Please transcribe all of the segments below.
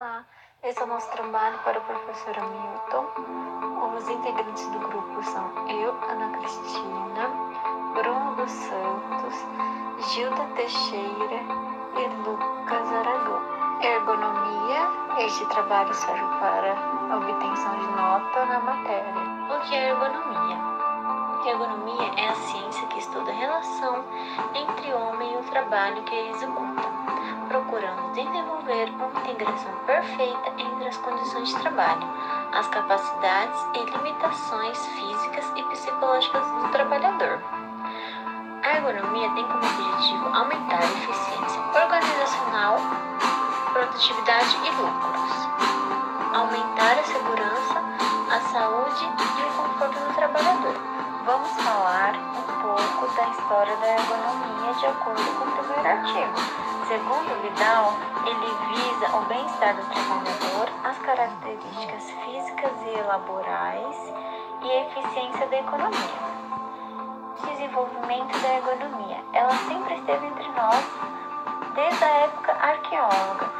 Olá, esse é o nosso trabalho para o professor Hamilton. Os integrantes do grupo são eu, Ana Cristina, Bruno dos Santos, Gilda Teixeira e Lucas Aragão. Ergonomia, este trabalho serve para a obtenção de nota na matéria. O que é ergonomia? Ergonomia é a ciência que estuda a relação entre o homem e o trabalho que ele executa, procurando desenvolver uma integração perfeita entre as condições de trabalho, as capacidades e limitações físicas e psicológicas do trabalhador. A ergonomia tem como objetivo aumentar a eficiência organizacional, produtividade e lucros, aumentar a segurança, a saúde e o conforto do trabalhador. Vamos falar um pouco da história da ergonomia de acordo com o primeiro artigo. Segundo Vidal, ele visa o bem-estar do trabalhador, as características físicas e laborais e a eficiência da economia. Desenvolvimento da ergonomia. Ela sempre esteve entre nós desde a época arqueóloga,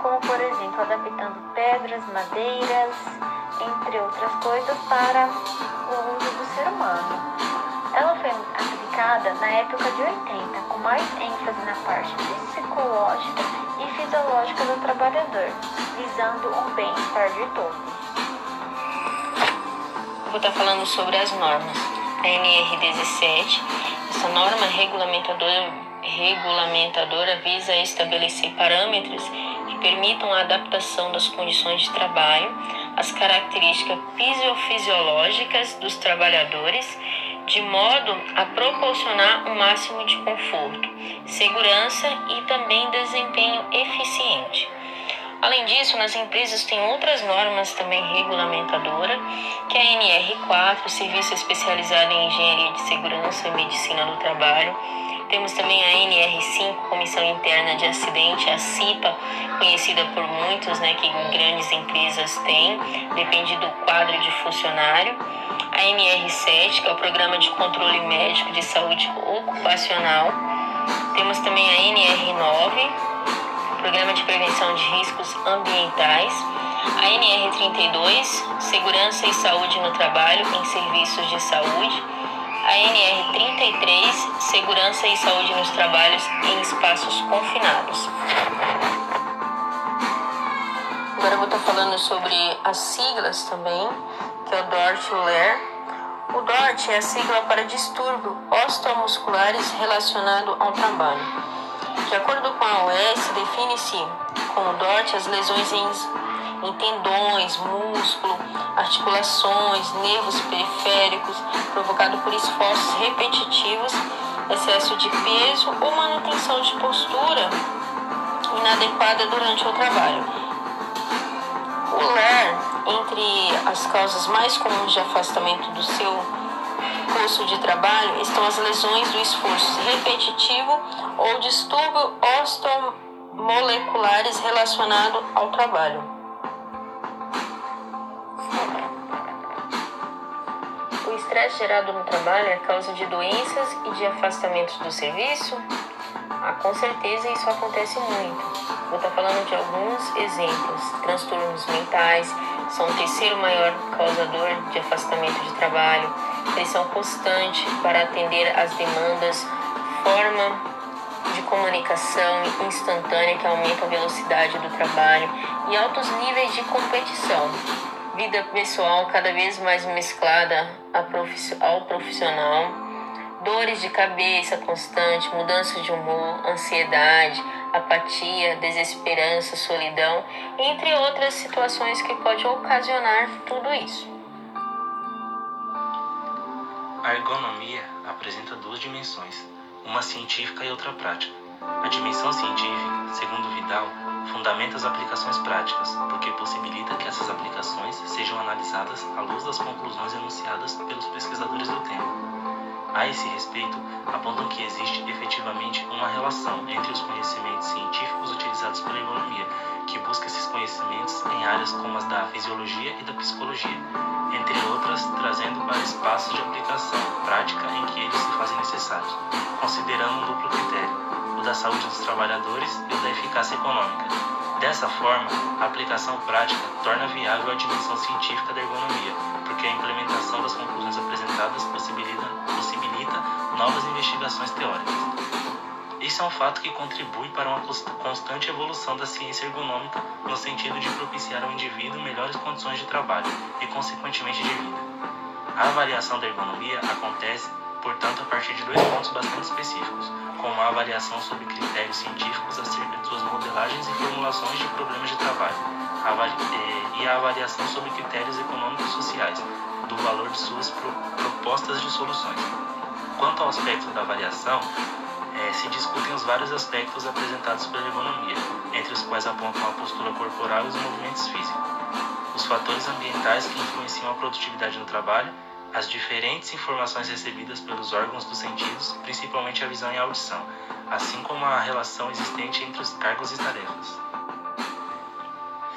como por exemplo adaptando pedras, madeiras, entre outras coisas, para o uso do ser humano. Ela foi aplicada na época de 80, com mais ênfase na parte psicológica e fisiológica do trabalhador, visando o bem-estar de todos. Eu vou estar falando sobre as normas. A NR17, essa norma regulamentadora visa estabelecer parâmetros que permitam a adaptação das condições de trabalho, as características fisiológicas dos trabalhadores, de modo a proporcionar um máximo de conforto, segurança e também desempenho eficiente. Além disso, nas empresas tem outras normas também regulamentadoras, que é a NR4, Serviço Especializado em Engenharia de Segurança e Medicina do Trabalho. Temos também a NR5, Comissão Interna de Acidente, a CIPA, conhecida por muitos, que grandes empresas têm, depende do quadro de funcionário. A NR7, que é o Programa de Controle Médico de Saúde Ocupacional. Temos também a NR9, Programa de Prevenção de Riscos Ambientais. A NR32, Segurança e Saúde no Trabalho em Serviços de Saúde. A NR33, Segurança e Saúde nos Trabalhos em Espaços Confinados. Agora eu vou estar falando sobre as siglas também, que é o DORT e o LER. O DORT é a sigla para distúrbio osteomusculares relacionado ao trabalho. De acordo com a OS, define-se como DORT as lesões em tendões, músculo, articulações, nervos periféricos, provocado por esforços repetitivos, excesso de peso ou manutenção de postura inadequada durante o trabalho. O LER, entre as causas mais comuns de afastamento do seu posto de trabalho, estão as lesões do esforço repetitivo ou distúrbio osteomoleculares relacionado ao trabalho. O estresse gerado no trabalho é causa de doenças e de afastamentos do serviço? Com certeza isso acontece muito. Vou estar falando de alguns exemplos. Transtornos mentais são o terceiro maior causador de afastamento de trabalho. Pressão constante para atender às demandas, forma de comunicação instantânea que aumenta a velocidade do trabalho e altos níveis de competição. Vida pessoal cada vez mais mesclada ao profissional, dores de cabeça constante, mudança de humor, ansiedade, apatia, desesperança, solidão, entre outras situações que podem ocasionar tudo isso. A ergonomia apresenta duas dimensões, uma científica e outra prática. A dimensão científica, segundo Vidal, fundamenta as aplicações práticas, porque possibilita que essas aplicações sejam analisadas à luz das conclusões enunciadas pelos pesquisadores do tema. A esse respeito, apontam que existe efetivamente uma relação entre os conhecimentos científicos utilizados pela ergonomia, que busca esses conhecimentos em áreas como as da fisiologia e da psicologia, entre outras, trazendo para espaços de aplicação prática em que eles se fazem necessários, considerando um duplo critério, o da saúde dos trabalhadores e o da eficácia econômica. Dessa forma, a aplicação prática torna viável a dimensão científica da ergonomia, porque a implementação das conclusões apresentadas possibilita novas investigações teóricas. Isso é um fato que contribui para uma constante evolução da ciência ergonômica no sentido de propiciar ao indivíduo melhores condições de trabalho e, consequentemente, de vida. A avaliação da ergonomia acontece, portanto, a partir de dois pontos bastante específicos, como a avaliação sobre critérios científicos acerca de suas modelagens e formulações de problemas de trabalho, e a avaliação sobre critérios econômicos e sociais, do valor de suas propostas de soluções. Quanto ao aspecto da avaliação, se discutem os vários aspectos apresentados pela ergonomia, entre os quais apontam a postura corporal e os movimentos físicos, os fatores ambientais que influenciam a produtividade no trabalho, as diferentes informações recebidas pelos órgãos dos sentidos, principalmente a visão e a audição, assim como a relação existente entre os cargos e tarefas.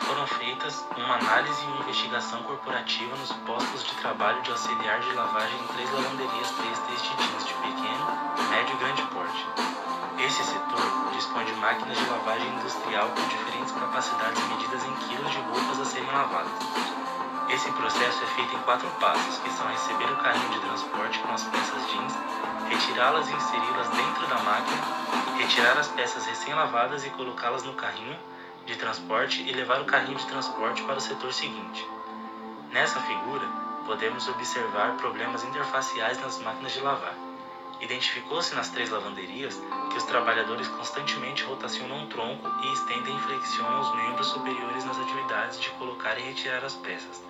Foram feitas uma análise e uma investigação corporativa nos postos de trabalho de auxiliar de lavagem em 3 lavanderias têxteis de jeans de pequeno, médio e grande porte. Esse setor dispõe de máquinas de lavagem industrial com diferentes capacidades medidas em quilos de roupas a serem lavadas. Esse processo é feito em 4 passos, que são receber o carrinho de transporte com as peças jeans, retirá-las e inseri-las dentro da máquina, retirar as peças recém-lavadas e colocá-las no carrinho de transporte e levar o carrinho de transporte para o setor seguinte. Nessa figura, podemos observar problemas interfaciais nas máquinas de lavar. Identificou-se nas 3 lavanderias que os trabalhadores constantemente rotacionam o tronco e estendem e flexionam os membros superiores nas atividades de colocar e retirar as peças.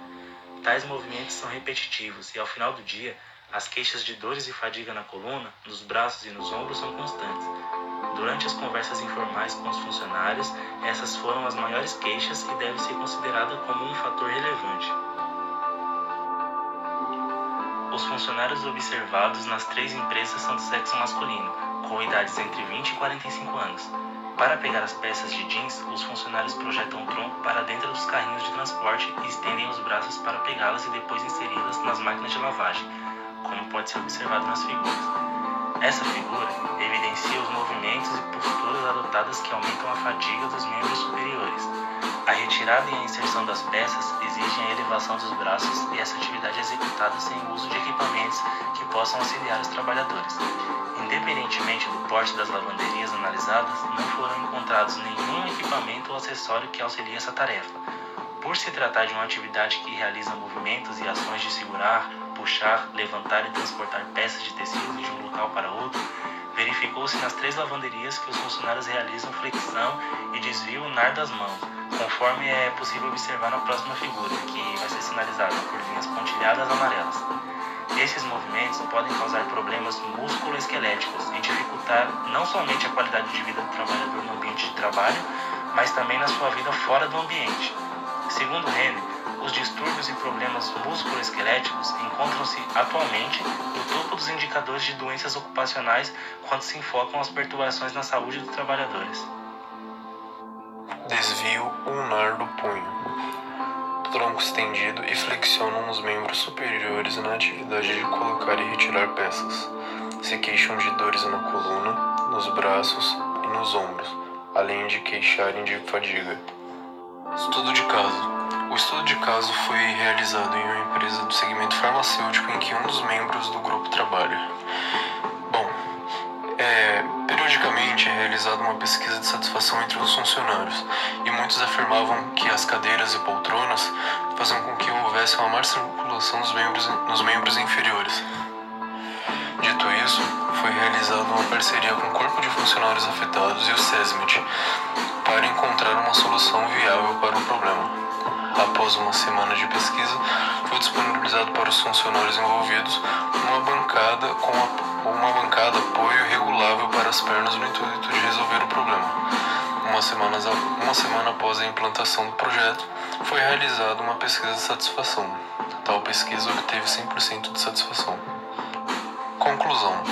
Tais movimentos são repetitivos e, ao final do dia, as queixas de dores e fadiga na coluna, nos braços e nos ombros são constantes. Durante as conversas informais com os funcionários, essas foram as maiores queixas e deve ser considerada como um fator relevante. Os funcionários observados nas 3 empresas são do sexo masculino, com idades entre 20 e 45 anos. Para pegar as peças de jeans, os funcionários projetam o tronco para dentro dos carrinhos de transporte e estendem os braços para pegá-las e depois inseri-las nas máquinas de lavagem, como pode ser observado nas figuras. Essa figura evidencia os movimentos e posturas adotadas que aumentam a fadiga dos membros superiores. A retirada e a inserção das peças exigem a elevação dos braços e essa atividade é executada sem o uso de equipamentos que possam auxiliar os trabalhadores. Independentemente do porte das lavanderias analisadas, não foram encontrados nenhum equipamento ou acessório que auxilie essa tarefa. Por se tratar de uma atividade que realiza movimentos e ações de segurar, puxar, levantar e transportar peças de tecido de um local para outro, verificou-se nas 3 lavanderias que os funcionários realizam flexão e desvio unar das mãos, conforme é possível observar na próxima figura, que vai ser sinalizada por linhas pontilhadas amarelas. Esses movimentos podem causar problemas musculoesqueléticos e dificultar não somente a qualidade de vida do trabalhador no ambiente de trabalho, mas também na sua vida fora do ambiente. Segundo Renner, os distúrbios e problemas musculoesqueléticos encontram-se atualmente no topo dos indicadores de doenças ocupacionais quando se enfocam as perturbações na saúde dos trabalhadores. Desvio ulnar do punho. Tronco estendido e flexionam os membros superiores na atividade de colocar e retirar peças. Se queixam de dores na coluna, nos braços e nos ombros, além de queixarem de fadiga. Estudo de caso. O estudo de caso foi realizado em uma empresa do segmento farmacêutico em que um dos membros do grupo trabalha. Periodicamente é realizada uma pesquisa de satisfação entre os funcionários, e muitos afirmavam que as cadeiras e poltronas faziam com que houvesse uma má circulação nos membros inferiores. Dito isso, foi realizada uma parceria com o Corpo de Funcionários Afetados e o SESMIT para encontrar uma solução viável para o problema. Após uma semana de pesquisa, foi disponibilizado para os funcionários envolvidos uma bancada apoio regulável para as pernas no intuito de resolver o problema. Uma semana após a implantação do projeto, foi realizada uma pesquisa de satisfação. Tal pesquisa obteve 100% de satisfação. Conclusão: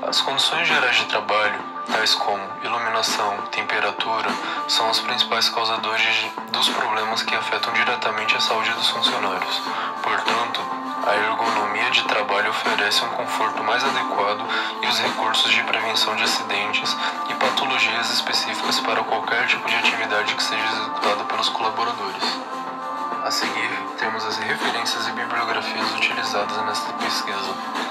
as condições gerais de trabalho, tais como iluminação, temperatura, são os principais causadores dos problemas que afetam diretamente a saúde dos funcionários. Portanto, A ergonomia de trabalho oferece um conforto mais adequado e os recursos de prevenção de acidentes e patologias específicas para qualquer tipo de atividade que seja executada pelos colaboradores. A seguir, temos as referências e bibliografias utilizadas nesta pesquisa.